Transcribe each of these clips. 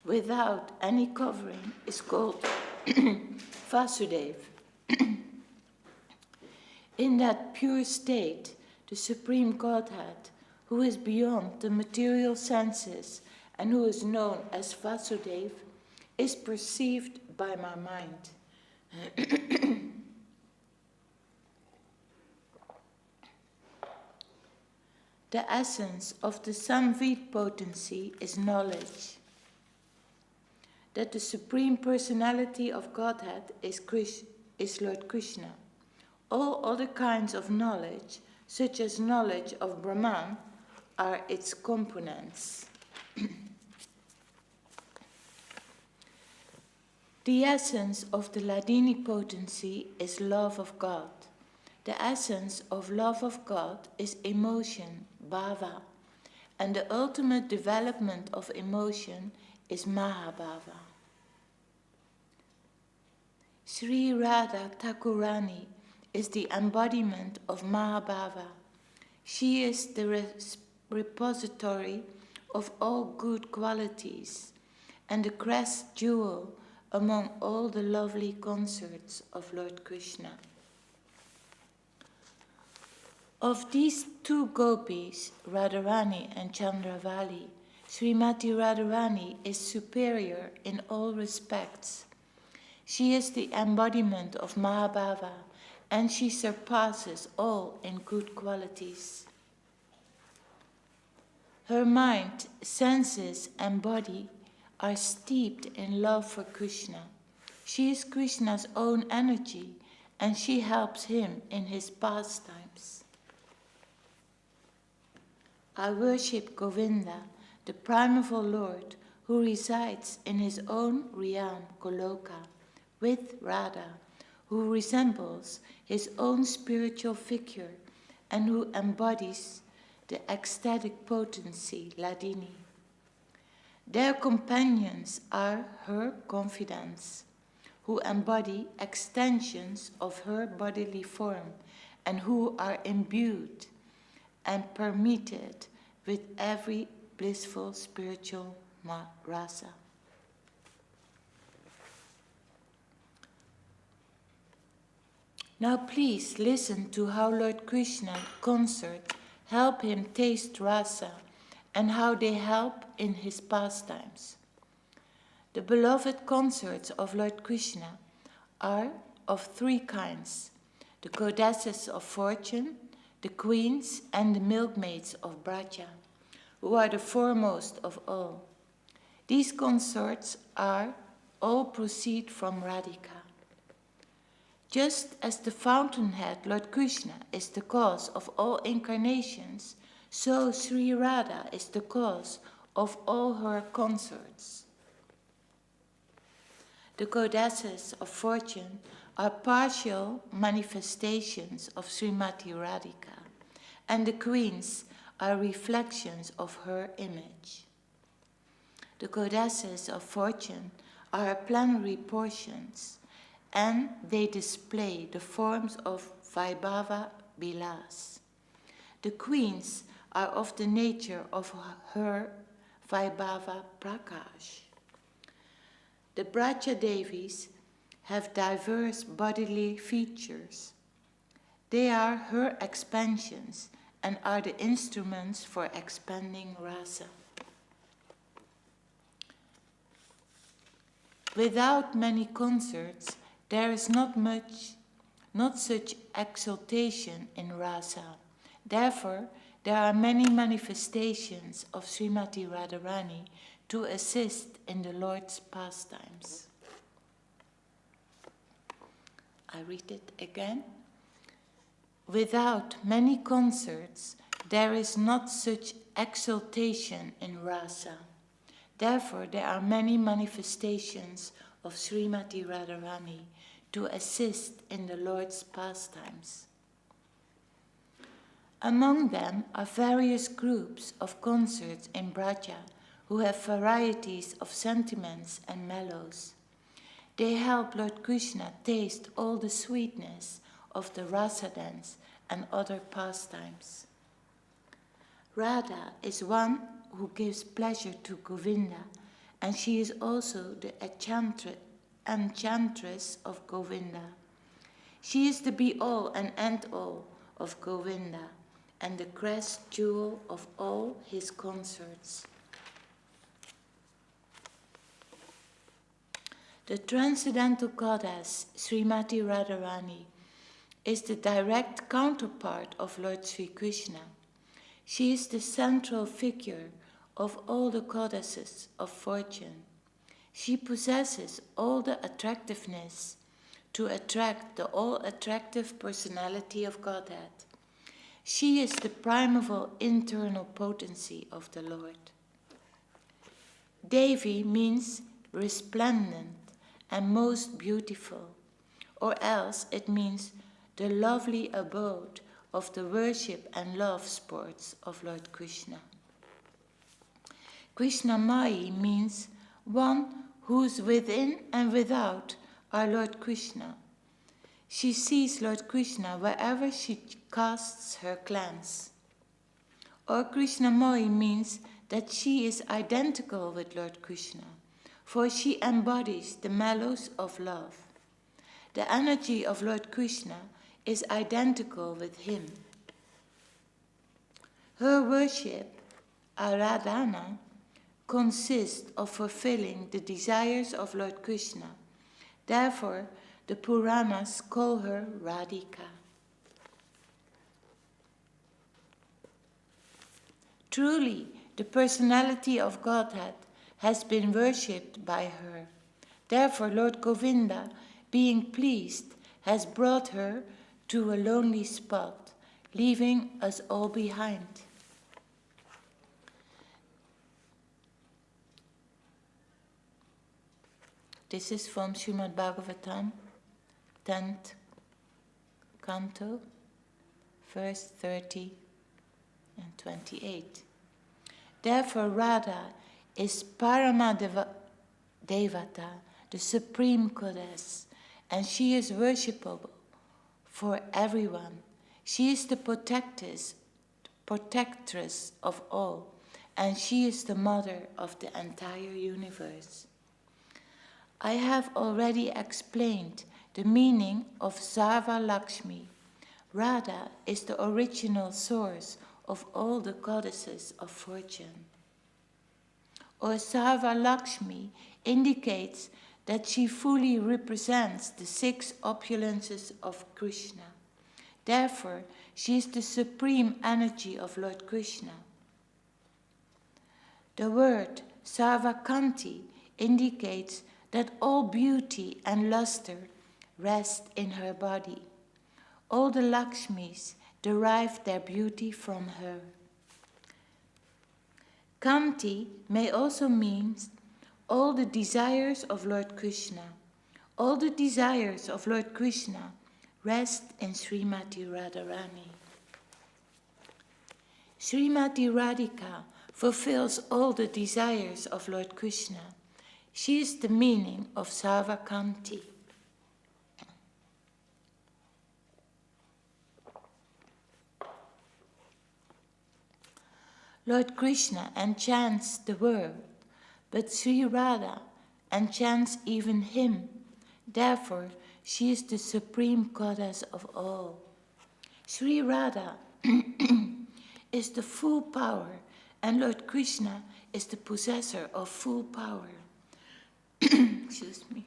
without any covering is called Vasudeva. In that pure state, the Supreme Godhead, who is beyond the material senses and who is known as Vasudeva, is perceived by my mind. The essence of the Samvit potency is knowledge. That the Supreme Personality of Godhead is Lord Krishna. All other kinds of knowledge, such as knowledge of Brahman, are its components. The essence of the Hladini potency is love of God. The essence of love of God is emotion, bhava, and the ultimate development of emotion is Mahabhava. Sri Radha Thakurani is the embodiment of Mahabhava. She is the repository of all good qualities and the crest jewel among all the lovely consorts of Lord Krishna. Of these two gopis, Radharani and Chandravali, Srimati Radharani is superior in all respects. She is the embodiment of Mahabhava, and she surpasses all in good qualities. Her mind, senses, and body are steeped in love for Krishna. She is Krishna's own energy, and she helps him in his pastimes. I worship Govinda, the primeval Lord, who resides in his own realm, Goloka, with Radha, who resembles his own spiritual figure and who embodies the ecstatic potency, Hladini. Their companions are her confidants, who embody extensions of her bodily form and who are imbued and permeated with every blissful spiritual rasa. Now please listen to how Lord Krishna consort help him taste rasa and how they help in his pastimes. The beloved consorts of Lord Krishna are of three kinds: the goddesses of fortune, the queens, and the milkmaids of Braja, who are the foremost of all. These consorts all proceed from Radhika. Just as the fountainhead, Lord Krishna, is the cause of all incarnations, so Sri Radha is the cause of all her consorts. The goddesses of fortune are partial manifestations of Srimati Radhika, and the queens are reflections of her image. The goddesses of fortune are her plenary portions, and they display the forms of Vaibhava Bilas. The queens are of the nature of her Vaibhava Prakash. The Braja Devis have diverse bodily features. They are her expansions and are the instruments for expanding rasa. Without many consorts, there is not such exaltation in rasa. Therefore, there are many manifestations of Srimati Radharani to assist in the Lord's pastimes. I read it again. Without many consorts, there is not such exaltation in rasa. Therefore, there are many manifestations of Srimati Radharani to assist in the Lord's pastimes. Among them are various groups of consorts in Braja who have varieties of sentiments and mellows. They help Lord Krishna taste all the sweetness of the rasa dance and other pastimes. Radha is one who gives pleasure to Govinda, and she is also the enchantress of Govinda. She is the be-all and end-all of Govinda, and the crest jewel of all his consorts. The transcendental goddess, Srimati Radharani, is the direct counterpart of Lord Sri Krishna. She is the central figure of all the goddesses of fortune. She possesses all the attractiveness to attract the all-attractive personality of Godhead. She is the primeval internal potency of the Lord. Devi means resplendent and most beautiful, or else it means the lovely abode of the worship and love sports of Lord Krishna. Krishnamai means one whose within and without are Lord Krishna. She sees Lord Krishna wherever she casts her glance. Or Krishnamai means that she is identical with Lord Krishna, for she embodies the mellows of love. The energy of Lord Krishna is identical with him. Her worship, Aradhana, consists of fulfilling the desires of Lord Krishna. Therefore, the Puranas call her Radhika. Truly, the personality of Godhead has been worshipped by her. Therefore, Lord Govinda, being pleased, has brought her to a lonely spot, leaving us all behind. This is from Srimad Bhagavatam, 10th canto, verse 30 and 28. Therefore, Radha is Parama Devata, the supreme goddess, and she is worshipable for everyone. She is the protectress of all, and she is the mother of the entire universe. I have already explained the meaning of Sarva Lakshmi. Radha is the original source of all the goddesses of fortune. Or Sarva Lakshmi indicates that she fully represents the 6 opulences of Krishna. Therefore, she is the supreme energy of Lord Krishna. The word Sarvakanti indicates that all beauty and luster rest in her body. All the Lakshmis derive their beauty from her. Kanti may also mean all the desires of Lord Krishna. All the desires of Lord Krishna rest in Srimati Radharani. Srimati Radhika fulfills all the desires of Lord Krishna. She is the meaning of Sarvakanti. Lord Krishna enchants the world, but Sri Radha enchants even him. Therefore, she is the supreme goddess of all. Sri Radha is the full power, and Lord Krishna is the possessor of full power. Excuse me.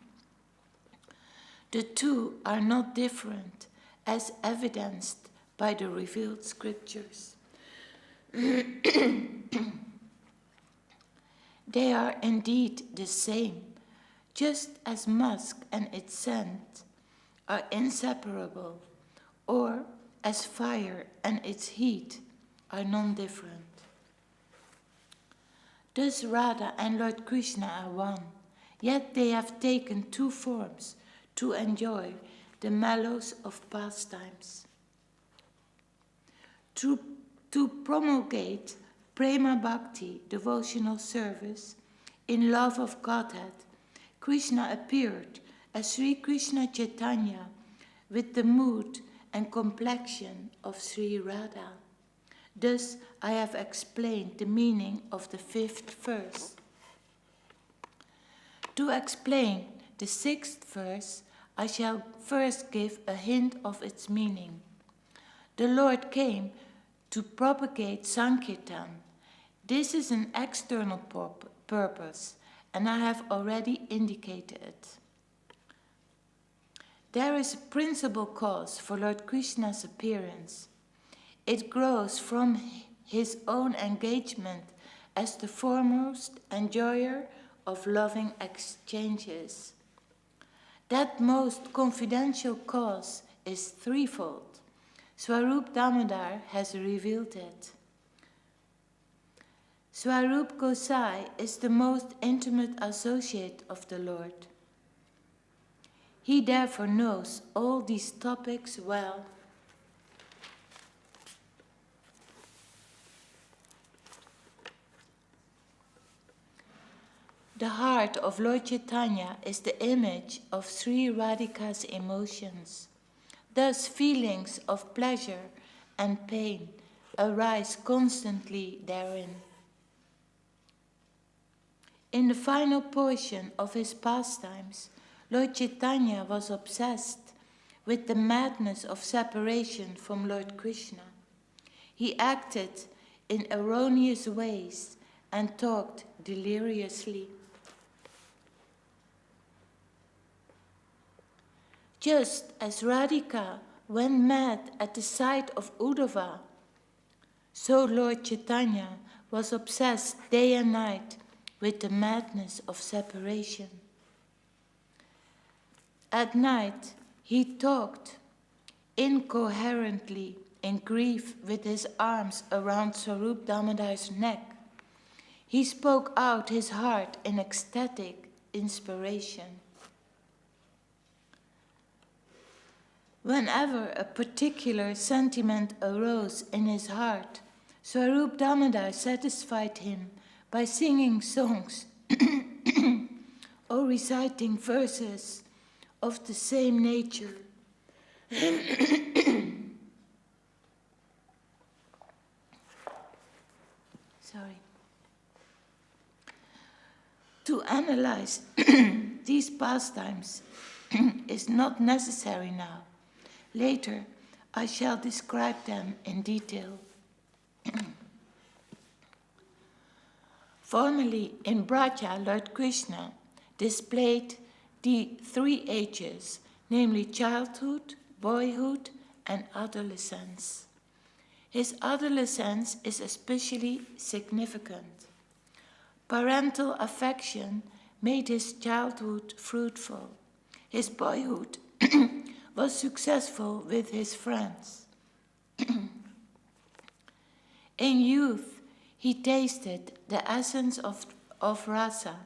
The two are not different, as evidenced by the revealed scriptures. They are indeed the same, just as musk and its scent are inseparable, or as fire and its heat are non-different. Thus Radha and Lord Krishna are one, yet they have taken 2 forms to enjoy the mellows of pastimes. To promulgate prema bhakti, devotional service, in love of Godhead, Krishna appeared as Sri Krishna Chaitanya with the mood and complexion of Sri Radha. Thus I have explained the meaning of the 5th verse. To explain the 6th verse, I shall first give a hint of its meaning. The Lord came to propagate Sankirtan. This is an external purpose, and I have already indicated it. There is a principal cause for Lord Krishna's appearance. It grows from his own engagement as the foremost enjoyer of loving exchanges. That most confidential cause is threefold. Swarup Damodar has revealed it. Swarup Gosai is the most intimate associate of the Lord. He therefore knows all these topics well. The heart of Lord Chaitanya is the image of Sri Radhika's emotions. Thus feelings of pleasure and pain arise constantly therein. In the final portion of his pastimes, Lord Chaitanya was obsessed with the madness of separation from Lord Krishna. He acted in erroneous ways and talked deliriously. Just as Radhika went mad at the sight of Uddhava, so Lord Chaitanya was obsessed day and night with the madness of separation. At night, he talked incoherently in grief with his arms around Swarup Damodar's neck. He spoke out his heart in ecstatic inspiration. Whenever a particular sentiment arose in his heart, Swarup Damodar satisfied him by singing songs or reciting verses of the same nature. To analyze these pastimes is not necessary now. Later, I shall describe them in detail. Formerly in Braja, Lord Krishna displayed the 3 ages, namely childhood, boyhood, and adolescence. His adolescence is especially significant. Parental affection made his childhood fruitful. His boyhood was successful with his friends. In youth, he tasted the essence of rasa,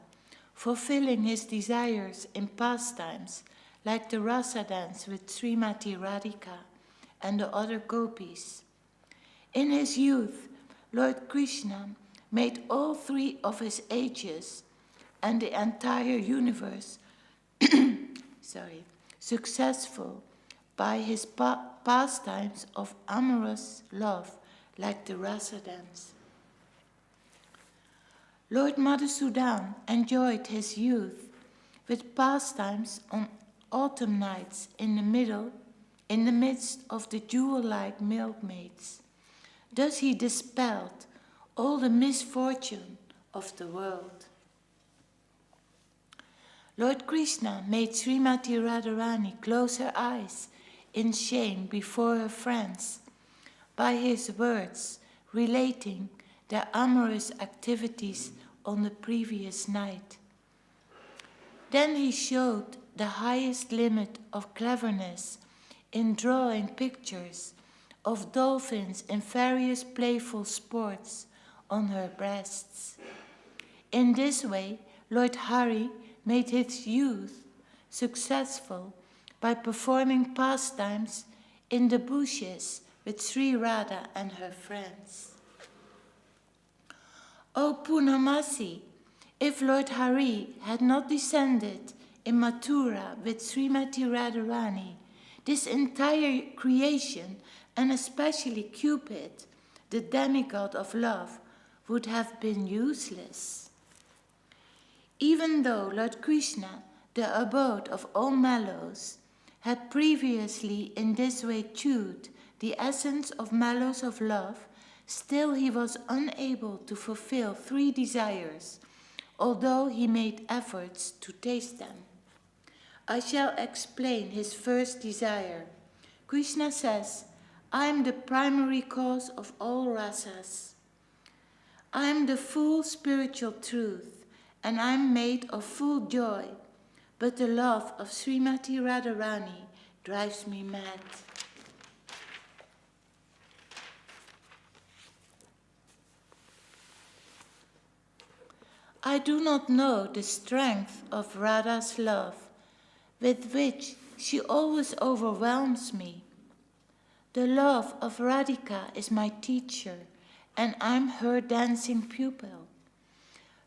fulfilling his desires in pastimes like the rasa dance with Srimati Radhika and the other gopis. In his youth, Lord Krishna made all 3 of his ages and the entire universe successful by his pastimes of amorous love, like the rasa dance. Lord Madhusudan enjoyed his youth with pastimes on autumn nights in the midst of the jewel-like milkmaids. Thus he dispelled all the misfortune of the world. Lord Krishna made Srimati Radharani close her eyes in shame before her friends by his words relating their amorous activities on the previous night. Then he showed the highest limit of cleverness in drawing pictures of dolphins in various playful sports on her breasts. In this way, Lord Hari made his youth successful by performing pastimes in the bushes with Sri Radha and her friends. O Purnamasi, if Lord Hari had not descended in Mathura with Srimati Radharani, this entire creation, and especially Cupid, the demigod of love, would have been useless. Even though Lord Krishna, the abode of all mellows, had previously in this way chewed the essence of mellows of love, still he was unable to fulfill 3 desires, although he made efforts to taste them. I shall explain his first desire. Krishna says, I am the primary cause of all rasas. I am the full spiritual truth, and I am made of full joy, but the love of Srimati Radharani drives me mad. I do not know the strength of Radha's love, with which she always overwhelms me. The love of Radhika is my teacher, and I'm her dancing pupil.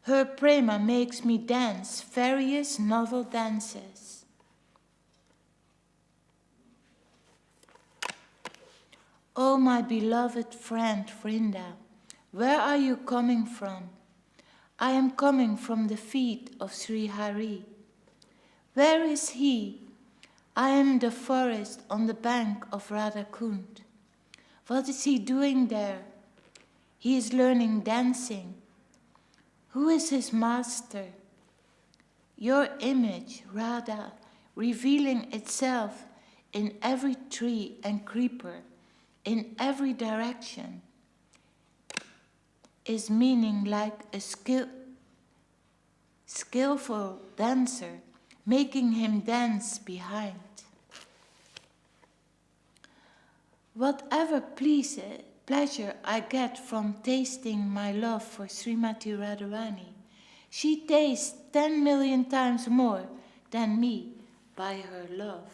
Her prema makes me dance various novel dances. Oh, my beloved friend Vrinda, where are you coming from? I am coming from the feet of Sri Hari. Where is he? I am the forest on the bank of Radhakund. What is he doing there? He is learning dancing. Who is his master? Your image, Radha, revealing itself in every tree and creeper, in every direction, is meaning like a skillful dancer, making him dance behind. Whatever pleasure I get from tasting my love for Srimati Radharani, she tastes 10 million times more than me by her love.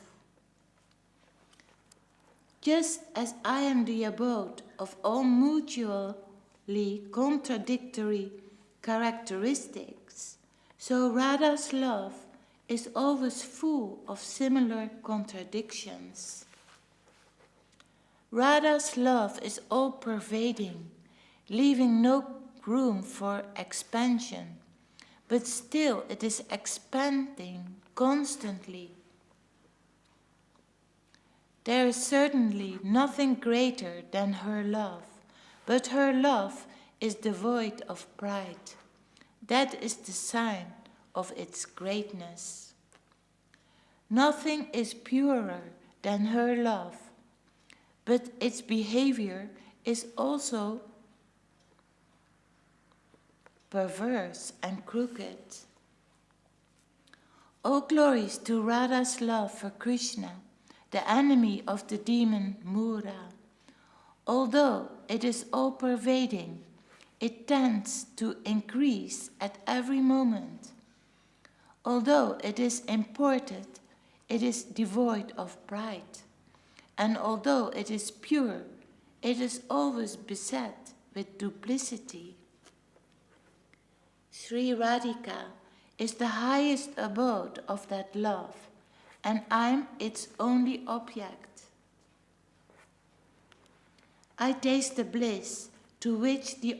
Just as I am the abode of all mutually contradictory characteristics, so Radha's love is always full of similar contradictions. Radha's love is all-pervading, leaving no room for expansion, but still it is expanding constantly. There is certainly nothing greater than her love, but her love is devoid of pride. That is the sign of its greatness. Nothing is purer than her love, but its behavior is also perverse and crooked. All glories to Radha's love for Krishna, the enemy of the demon Mura. Although it is all-pervading, it tends to increase at every moment. Although it is imported, it is devoid of pride. And although it is pure, it is always beset with duplicity. Sri Radhika is the highest abode of that love, and I'm its only object. I taste the bliss to which the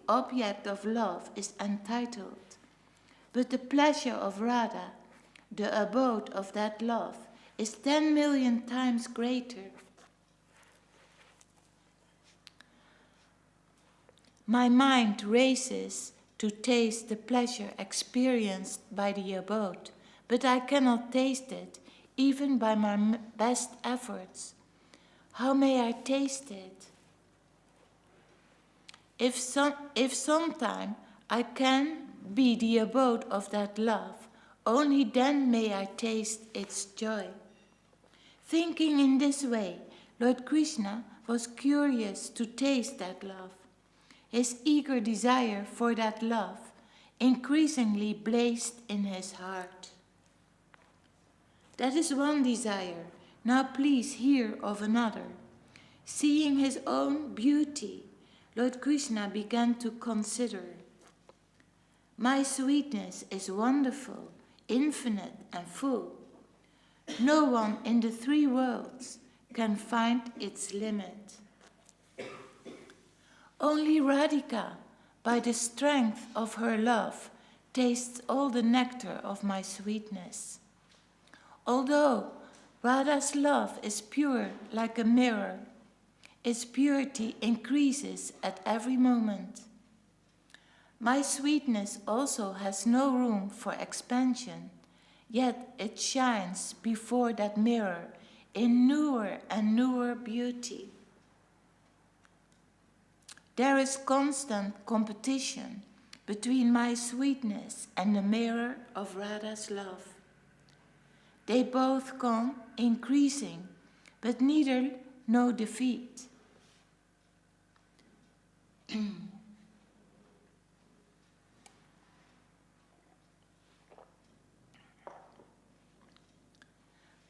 object of love is entitled, but the pleasure of Radha, the abode of that love, is 10 million times greater. My mind races to taste the pleasure experienced by the abode, but I cannot taste it, even by my best efforts. How may I taste it? If sometime I can be the abode of that love, only then may I taste its joy. Thinking in this way, Lord Krishna was curious to taste that love. His eager desire for that love increasingly blazed in his heart. That is one desire. Now please hear of another. Seeing his own beauty, Lord Krishna began to consider. My sweetness is wonderful, infinite and full. No one in the 3 worlds can find its limit. Only Radhika, by the strength of her love, tastes all the nectar of my sweetness. Although Radha's love is pure like a mirror, its purity increases at every moment. My sweetness also has no room for expansion, yet it shines before that mirror in newer and newer beauty. There is constant competition between my sweetness and the mirror of Radha's love. They both come increasing, but neither know defeat.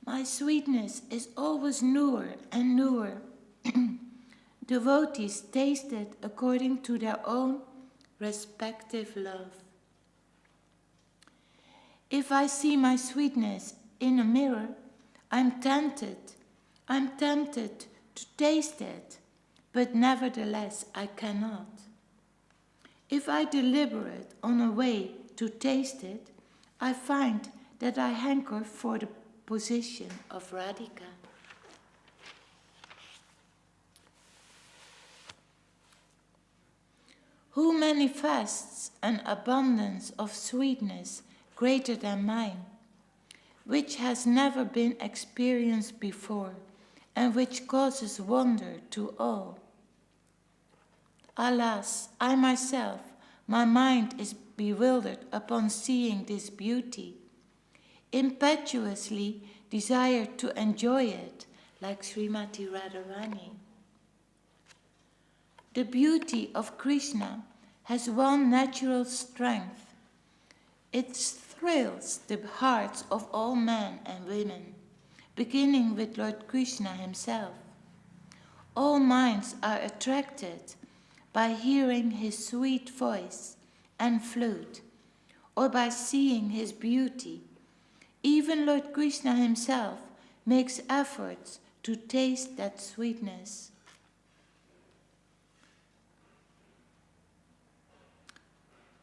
My sweetness is always newer and newer. Devotees taste it according to their own respective love. If I see my sweetness in a mirror, I'm tempted to taste it, but nevertheless I cannot. If I deliberate on a way to taste it, I find that I hanker for the position of Radhika. Who manifests an abundance of sweetness greater than mine, which has never been experienced before, and which causes wonder to all? Alas, I myself, my mind is bewildered upon seeing this beauty, impetuously desire to enjoy it like Srimati Radharani. The beauty of Krishna has one natural strength. It thrills the hearts of all men and women, beginning with Lord Krishna himself. All minds are attracted by hearing his sweet voice and flute, or by seeing his beauty. Even Lord Krishna himself makes efforts to taste that sweetness.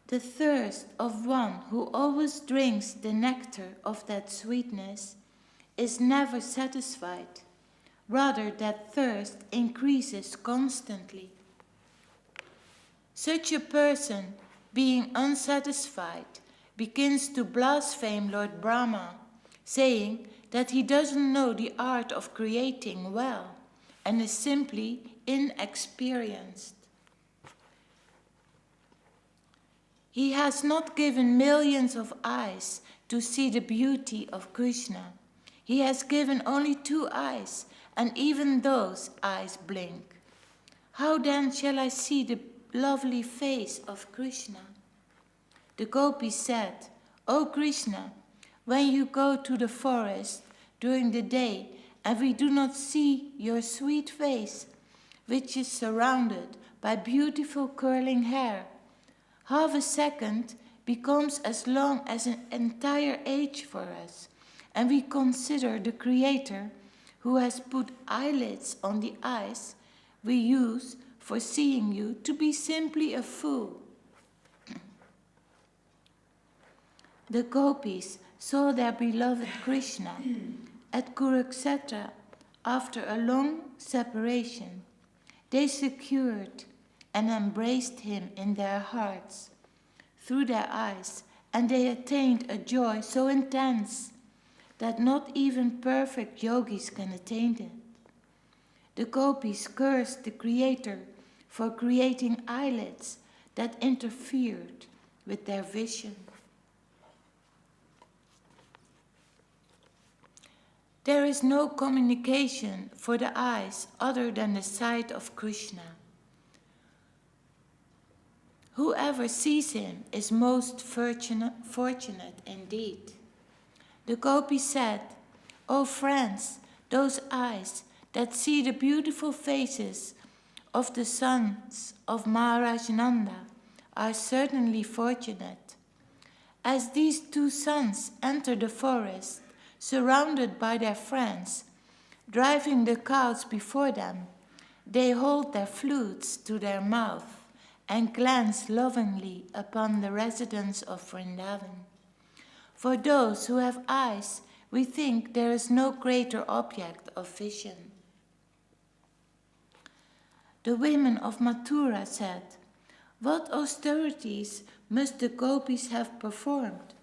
The thirst of one who always drinks the nectar of that sweetness is never satisfied. Rather, that thirst increases constantly. Such a person, being unsatisfied, begins to blaspheme Lord Brahma, saying that he doesn't know the art of creating well and is simply inexperienced. He has not given millions of eyes to see the beauty of Krishna. He has given only 2 eyes, and even those eyes blink. How then shall I see the lovely face of Krishna? The gopis said, O Krishna, when you go to the forest during the day and we do not see your sweet face, which is surrounded by beautiful curling hair, half a second becomes as long as an entire age for us, and we consider the Creator, who has put eyelids on the eyes we use for seeing you, to be simply a fool. The gopis saw their beloved Krishna at Kurukshetra after a long separation. They secured and embraced him in their hearts, through their eyes, and they attained a joy so intense that not even perfect yogis can attain it. The gopis cursed the Creator for creating eyelids that interfered with their vision. There is no communication for the eyes other than the sight of Krishna. Whoever sees him is most fortunate indeed. The gopis said, O friends, those eyes that see the beautiful faces of the sons of Maharaj Nanda are certainly fortunate. As these 2 sons enter the forest, surrounded by their friends, driving the cows before them, they hold their flutes to their mouth and glance lovingly upon the residents of Vrindavan. For those who have eyes, we think there is no greater object of vision. The women of Mathura said, "What austerities must the gopis have performed?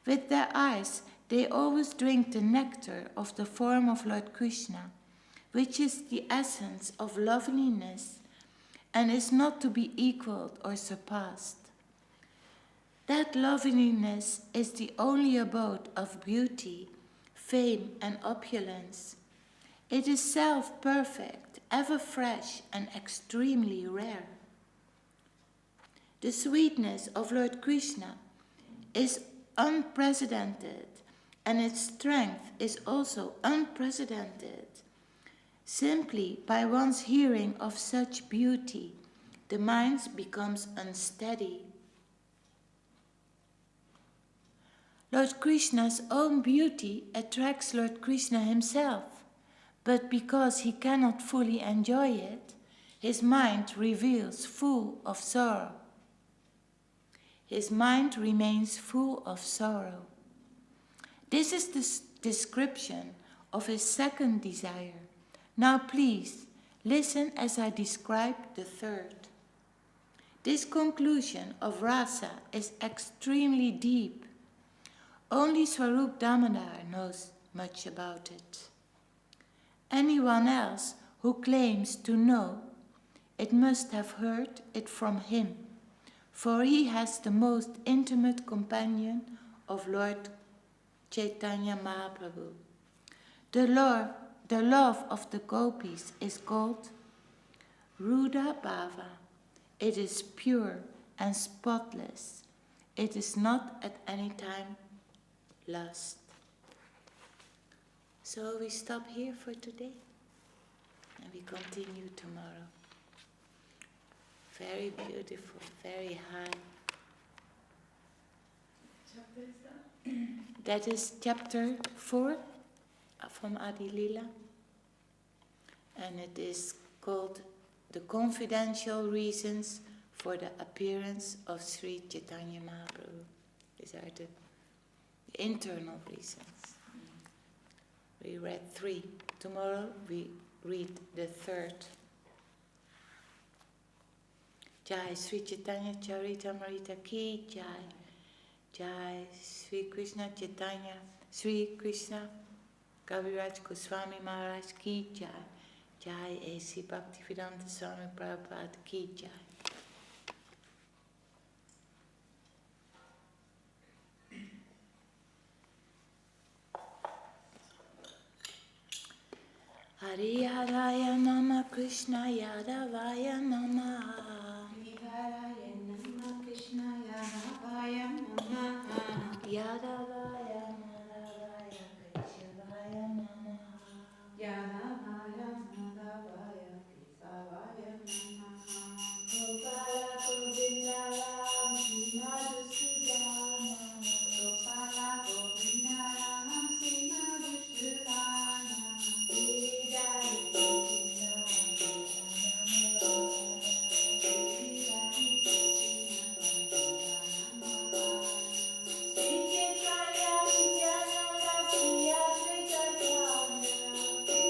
With their eyes, they always drink the nectar of the form of Lord Krishna, which is the essence of loveliness and is not to be equaled or surpassed. That loveliness is the only abode of beauty, fame, and opulence. It is self-perfect, ever fresh, and extremely rare. The sweetness of Lord Krishna is unprecedented, and its strength is also unprecedented. Simply by one's hearing of such beauty, the mind becomes unsteady. Lord Krishna's own beauty attracts Lord Krishna himself, but because he cannot fully enjoy it, his mind reveals full of sorrow. His mind remains full of sorrow. This is the description of his second desire. Now please, listen as I describe the third. This conclusion of rasa is extremely deep. Only Swarup Damodar knows much about it. Anyone else who claims to know, it must have heard it from him, for he has the most intimate companion of Lord Chaitanya Mahaprabhu. The love of the gopis is called Ruda Bhava. It is pure and spotless. It is not at any time lust. So we stop here for today and we continue tomorrow. Very beautiful, very high. Chapter is that? That is chapter 4 from Adi Lila, and it is called The Confidential Reasons for the Appearance of Sri Chaitanya Mahaprabhu. These are the internal reasons. We read 3. Tomorrow we read the 3rd. Jai Sri Chaitanya Charitamrita Ki Jai. Jai Sri Krishna Chaitanya Sri Krishna Kaviraj Goswami Maharaj Ki Jai. Jai A.C. Bhaktivedanta Swami Prabhupada Ki Jai. Hari Haraya Nama Krishna Yadavaya Namaha. Hare Nama Krishna Yadavaya Namaha. Yadavaya Madhavaya Keshavaya Namaha. Yadavaya Madhavaya Kesavaya Namaha. Gopala Govinda Ram Sri Madhusudana. Gopala Govinda Ram Sri Madhusudana. Giridhari Govinda Govinda Giridhari Govinda Namaha. Sri Chaitanya Nityananda Sri Advaita Dhamma. Sri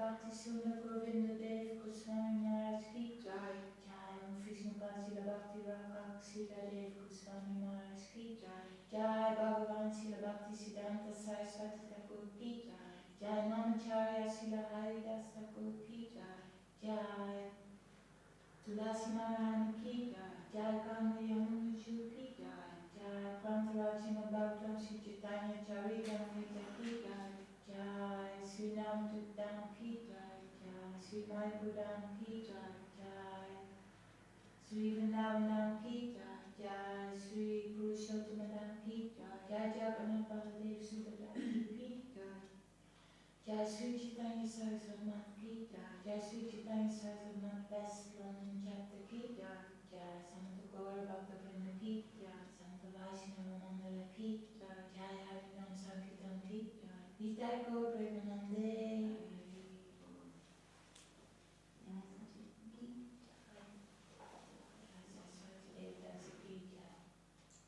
Bhakti Sundar Govinda Dev Goswami Maharaj Ki Jai. Jai Om Vishnupada Srila Bhakti Rakha Srila Dev Goswami Maharaj Ki Jai. Jai Bhagavan Srila Bhakti Siddhanta Saraswati Thakur Ki Jai. Jai Namacharya Srila Haridas Thakur Ki Jai. Jai Tulasi Narayana Ki Jai. Jai Ganga Yamuna Ju Ki Jai. Jai Prantarajina Bhaktam Sri Chaitanya Charitamrita Ki Jai. Jai Sri Nam Dukdam Ki Jai. Jai Sri Mai Buddham Ki Jai. Jai Sri Vrindavanam Ki Jai. Jai Sri Purushottamadam Ki Jai. Jai Jagannath Baladev Subhadra Ki Jai. Jai Sri Chaitanya Saraswati Ki Jai. Jai Sri Chaitanya Saraswati West London Chapter Ki Jai. Jai Samanta Gaur Bhakta Vrinda Ki Jai. Samanta Vaishnava Mandala Ki Jai. Jai Harinam Sankirtan Ki Jai. Nitai Gaur Premanande